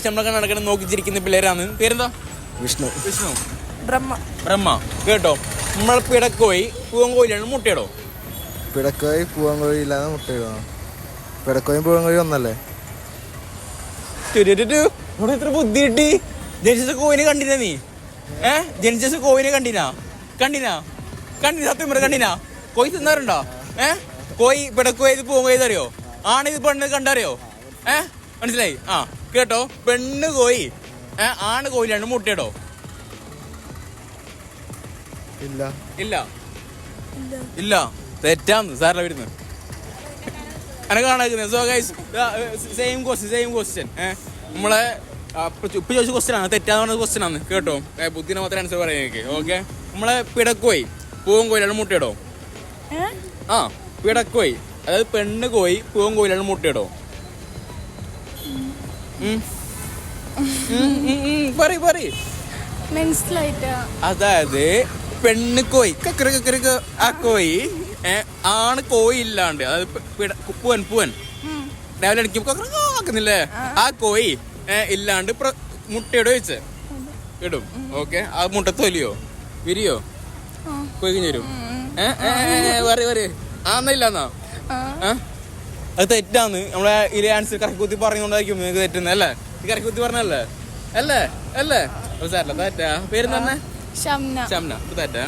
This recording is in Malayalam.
നമ്മളൊക്കെ നടക്കണം നോക്കിച്ചിരിക്കുന്ന പിള്ളേരാണ്. പേരെന്താ? വിഷ്ണു. വിഷ്ണു. ബ്രഹ്മ. കേട്ടോ, നമ്മളെ പിടക്കോയി പൂവൻകോയിലാണ് മുട്ടയിടോ? പിടക്കോയി പൂവൻകോഴി ഇല്ലാതെ മുട്ടയിടോ? പിടക്കോയും പൂവൻകോഴി ഒന്നല്ലേ? ഇവിടെ എത്ര ബുദ്ധി കിട്ടി. ജനിച്ച കോയിനെ കണ്ടിനാ നീ? ജനിച്ച കോയിനെ കണ്ടിനാ? സത്യം പറ, കണ്ടിനാ? കോയി തിന്നാറുണ്ടോ? കോയി പിടക്കോയി പൂവൻകോയി അറിയോ? ആണിത് പെണ്ണ് കണ്ടറിയോ? മനസ്സിലായി? കേട്ടോ, പെണ്ണ് കോയി ആണ് കോയിലാണ് മുട്ടയിടോ? ഇല്ല, തെറ്റാന്ന് സാറിന് വരുന്നത്. അങ്ങനെ കാണാക്കുന്നത്. സോ ഗൈസ്, സെയിം ക്വസ്റ്റ്യൻ നമ്മളെ ഇപ്പൊ ചോദിച്ച ക്വസ്റ്റ്യൻ ആണ്, തെറ്റാന്ന് പറഞ്ഞ ക്വസ്റ്റ്യൻ ആണ് കേട്ടോ. ബുദ്ധിനെ മാത്രമേ ആൻസർ പറയാനൊക്കെ. ഓക്കെ, നമ്മളെ പിടക്കോയി പൂവൻകോയിലാണ് മുട്ടയിടോ? പിടക്കോയി, അതായത് പെണ്ണ് കോയി പൂവൻകോയിലാണ് മുട്ടയിടോ? പറയ്. അതായത് പെണ്ണ് കോയി കക്കര ആ കോയി ആണ് കോയി ഇല്ലാണ്ട്, അതായത് പൂവൻ രാവിലെ അടിക്കുമ്പോ ആക്കുന്നില്ലേ, ആ കോയി ഇല്ലാണ്ട് മുട്ടയുടെ വെച്ച് ഇടും. ഓക്കെ, ആ മുട്ട തൊലിയോ വിരിയോ കോയി കഴിഞ്ഞ് വരും? ആന്നില്ലാന്നാ? അത് തെറ്റാന്ന്. നമ്മളെ ഇതിലെ ആൻസർ കറക്കി കുത്തി പറഞ്ഞുകൊണ്ടായിരിക്കും നിങ്ങൾക്ക് തെറ്റുന്നത് അല്ലേ? കറക്കി കുത്തി പറഞ്ഞല്ലേ? അല്ലേ? സാറല്ല, തെറ്റാ. പേര് തന്നെ ഷംന. തെറ്റാ.